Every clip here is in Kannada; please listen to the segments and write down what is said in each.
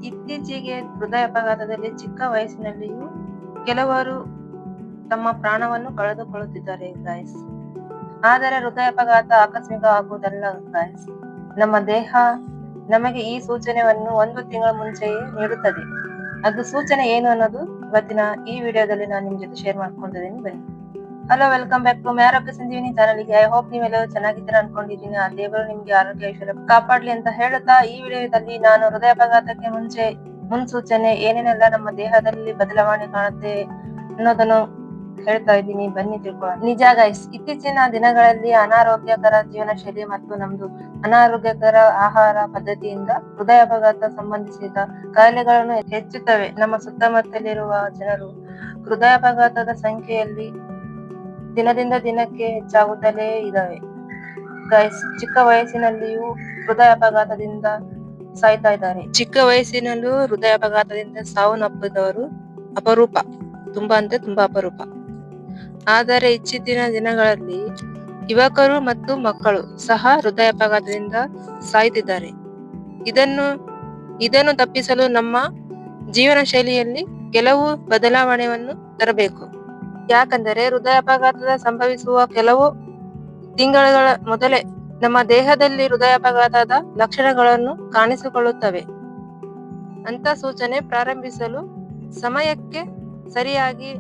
ಇತ್ತೀಚೆಗೆ ಹೃದಯಾಘಾತದಲ್ಲಿ ಚಿಕ್ಕ ವಯಸ್ಸಿನಲ್ಲಿಯೂ ಕೆಲವರು ತಮ್ಮ ಪ್ರಾಣವನ್ನು ಕಳೆದುಕೊಳ್ಳುತ್ತಿದ್ದಾರೆ ಗಾಯ್ಸ್. ಆದರೆ ಹೃದಯಾಘಾತ ಆಕಸ್ಮಿಕ ಆಗುವುದಲ್ಲ ಗಾಯ್ಸ್. ನಮ್ಮ ದೇಹ ನಮಗೆ ಈ ಸೂಚನೆಯನ್ನು 1 ತಿಂಗಳ ಮುಂಚೆಯೇ ನೀಡುತ್ತದೆ. ಅದು ಸೂಚನೆ ಏನು ಅನ್ನೋದು ಇವತ್ತಿನ ಈ ವಿಡಿಯೋದಲ್ಲಿ ನಾನು ನಿಮ್ ಜೊತೆ ಶೇರ್ ಮಾಡ್ಕೊಂಡಿದ್ದೀನಿ. ಬನ್ನಿ. ಹಲೋ, ವೆಲ್ಕಮ್ ಬ್ಯಾಕ್ ಟು ಆರೋಗ್ಯ ಸಂಜೀವಿನಿ ಚಾನಲ್ಗೆ. ಐ ಹೋಪ್ ನೀವೆಲ್ಲರೂ ಚೆನ್ನಾಗಿದ್ದೀರಾ ಅನ್ಕೊಂಡಿದ್ದೀನಿ. ಆ ದೇವರು ನಿಮ್ಗೆ ಆರೋಗ್ಯ ಐಶ್ವರ್ಯ ಕಾಪಾಡ್ಲಿ ಅಂತ ಹೇಳುತ್ತಾ, ಈ ವಿಡಿಯೋದಲ್ಲಿ ನಾನು ಹೃದಯಾಘಾತಕ್ಕೆ ಮುನ್ಸೂಚನೆ ಏನೇನೆಲ್ಲ ನಮ್ಮ ದೇಹದಲ್ಲಿ ಬದಲಾವಣೆ ಕಾಣುತ್ತೆ ಅನ್ನೋದನ್ನು ಹೇಳ್ತಾ ಇದ್ದೀನಿ. ಬನ್ನಿ ತಿಳ್ಕೊಳ್ಳೋಣ. ನಿಜ ಗೈಸ್, ಇತ್ತೀಚಿನ ದಿನಗಳಲ್ಲಿ ಅನಾರೋಗ್ಯಕರ ಜೀವನ ಶೈಲಿ ಮತ್ತು ನಮ್ದು ಅನಾರೋಗ್ಯಕರ ಆಹಾರ ಪದ್ಧತಿಯಿಂದ ಹೃದಯಾಘಾತ ಸಂಬಂಧಿಸಿದ ಕಾಯಿಲೆಗಳನ್ನು ಹೆಚ್ಚುತ್ತವೆ. ನಮ್ಮ ಸುತ್ತಮುತ್ತಲಿರುವ ಜನರು ಹೃದಯಾಘಾತದ ಸಂಖ್ಯೆಯಲ್ಲಿ ದಿನದಿಂದ ದಿನಕ್ಕೆ ಹೆಚ್ಚಾಗುತ್ತಲೇ ಇದಾವೆ ಗೈಸ್. ಚಿಕ್ಕ ವಯಸ್ಸಿನಲ್ಲಿಯೂ ಹೃದಯಾಘಾತದಿಂದ ಸಾಯ್ತಾ ಇದ್ದಾರೆ. ಚಿಕ್ಕ ವಯಸ್ಸಿನಲ್ಲೂ ಹೃದಯಾಘಾತದಿಂದ ಸಾವನ್ನಪ್ಪಿದವರು ಅಪರೂಪ, ತುಂಬಾ ಅಪರೂಪ. ಆದರೆ ಇತ್ತೀಚಿನ ದಿನಗಳಲ್ಲಿ ಯುವಕರು ಮತ್ತು ಮಕ್ಕಳು ಸಹ ಹೃದಯಾಘಾತದಿಂದ ಸಾಯುತ್ತಿದ್ದಾರೆ. ಇದನ್ನು ತಪ್ಪಿಸಲು ನಮ್ಮ ಜೀವನ ಶೈಲಿಯಲ್ಲಿ ಕೆಲವು ಬದಲಾವಣೆಯನ್ನು ತರಬೇಕು. ಯಾಕಂದರೆ ಹೃದಯಾಘಾತ ಸಂಭವಿಸುವ ಕೆಲವು ತಿಂಗಳುಗಳ ಮೊದಲೇ ನಮ್ಮ ದೇಹದಲ್ಲಿ ಹೃದಯಾಘಾತದ ಲಕ್ಷಣಗಳನ್ನು ಕಾಣಿಸಿಕೊಳ್ಳುತ್ತವೆ ಅಂತ ಸೂಚನೆ ಪ್ರಾರಂಭಿಸಲು ಸಮಯಕ್ಕೆ ಸರಿಯಾಗಿ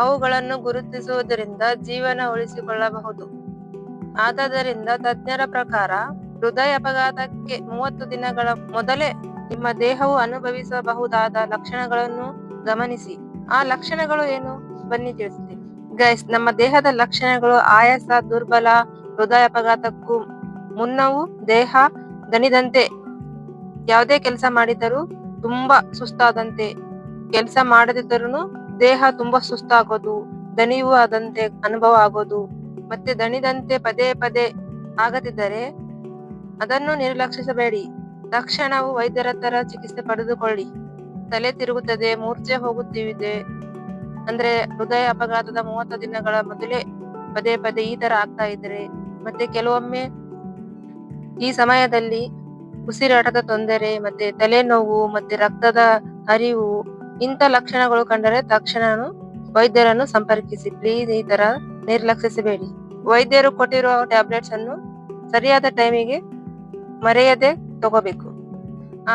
ಅವುಗಳನ್ನು ಗುರುತಿಸುವುದರಿಂದ ಜೀವನ ಉಳಿಸಿಕೊಳ್ಳಬಹುದು. ಆದ್ದರಿಂದ ತಜ್ಞರ ಪ್ರಕಾರ ಹೃದಯಾಘಾತಕ್ಕೆ 30 ದಿನಗಳ ಮೊದಲೇ ನಿಮ್ಮ ದೇಹವು ಅನುಭವಿಸಬಹುದಾದ ಲಕ್ಷಣಗಳನ್ನು ಗಮನಿಸಿ. ಆ ಲಕ್ಷಣಗಳು ಏನು? ಬನ್ನಿ ತಿಳಿಸ್ತೀನಿ ಗೈಸ್. ನಮ್ಮ ದೇಹದ ಲಕ್ಷಣಗಳು: ಆಯಾಸ, ದುರ್ಬಲ, ಹೃದಯಾಘಾತಕ್ಕೂ ಮುನ್ನವೂ ದೇಹ ದಣಿದಂತೆ, ಯಾವುದೇ ಕೆಲಸ ಮಾಡಿದರೂ ತುಂಬಾ ಸುಸ್ತಾದಂತೆ, ಕೆಲಸ ಮಾಡದಿದ್ದರೂ ದೇಹ ತುಂಬಾ ಸುಸ್ತಾಗೋದು, ದಣಿವು ಆದಂತೆ ಅನುಭವ ಆಗೋದು, ಮತ್ತೆ ದಣಿದಂತೆ ಪದೇ ಪದೇ ಆಗದಿದ್ದರೆ ಅದನ್ನು ನಿರ್ಲಕ್ಷಿಸಬೇಡಿ. ತಕ್ಷಣವು ವೈದ್ಯರ ಹತ್ರ ಚಿಕಿತ್ಸೆ ಪಡೆದುಕೊಳ್ಳಿ. ತಲೆ ತಿರುಗುತ್ತದೆ, ಮೂರ್ಛೆ ಹೋಗುತ್ತಿದೆ ಅಂದ್ರೆ ಹೃದಯಾಘಾತದ 30 ದಿನಗಳ ಮೊದಲೇ ಪದೇ ಪದೇ ಈ ತರ ಆಗ್ತಾ ಇದ್ರೆ, ಮತ್ತೆ ಕೆಲವೊಮ್ಮೆ ಈ ಸಮಯದಲ್ಲಿ ಉಸಿರಾಟದ ತೊಂದರೆ, ಮತ್ತೆ ತಲೆನೋವು, ಮತ್ತೆ ರಕ್ತದ ಹರಿವು, ಇಂಥ ಲಕ್ಷಣಗಳು ಕಂಡರೆ ತಕ್ಷಣ ವೈದ್ಯರನ್ನು ಸಂಪರ್ಕಿಸಿ ಪ್ಲೀಸ್. ಈ ತರ ನಿರ್ಲಕ್ಷಿಸಬೇಡಿ. ವೈದ್ಯರು ಕೊಟ್ಟಿರುವ ಟ್ಯಾಬ್ಲೆಟ್ಸ್ ಅನ್ನು ಸರಿಯಾದ ಟೈಮಿಗೆ ಮರೆಯದೆ ತಗೋಬೇಕು.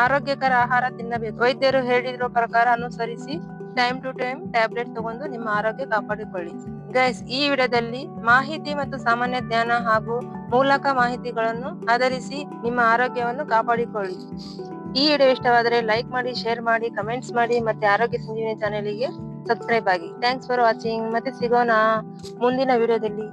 ಆರೋಗ್ಯಕರ ಆಹಾರ ತಿನ್ನಬೇಕು. ವೈದ್ಯರು ಹೇಳಿರೋ ಪ್ರಕಾರ ಅನುಸರಿಸಿ ಟೈಮ್ ಟು ಟೈಮ್ ಟ್ಯಾಬ್ಲೆಟ್ ತಗೊಂಡು ನಿಮ್ಮ ಆರೋಗ್ಯ ಕಾಪಾಡಿಕೊಳ್ಳಿ ಗೈಸ್. ಈ ವಿಡಿಯೋದಲ್ಲಿ ಮಾಹಿತಿ ಮತ್ತು ಸಾಮಾನ್ಯ ಜ್ಞಾನ ಹಾಗೂ ಮೂಲಕ ಮಾಹಿತಿಗಳನ್ನು ಆಧರಿಸಿ ನಿಮ್ಮ ಆರೋಗ್ಯವನ್ನು ಕಾಪಾಡಿಕೊಳ್ಳಿ. ಈ ವಿಡಿಯೋ ಇಷ್ಟವಾದರೆ ಲೈಕ್ ಮಾಡಿ, ಶೇರ್ ಮಾಡಿ, ಕಮೆಂಟ್ಸ್ ಮಾಡಿ, ಮತ್ತೆ ಆರೋಗ್ಯ ಸಂಜೀವಿನಿ ಚಾನೆಲ್ಗೆ ಸಬ್ಸ್ಕ್ರೈಬ್ ಆಗಿ. Thanks for watching. ಮತ್ತೆ ಸಿಗೋಣ ಮುಂದಿನ ವಿಡಿಯೋದಲ್ಲಿ.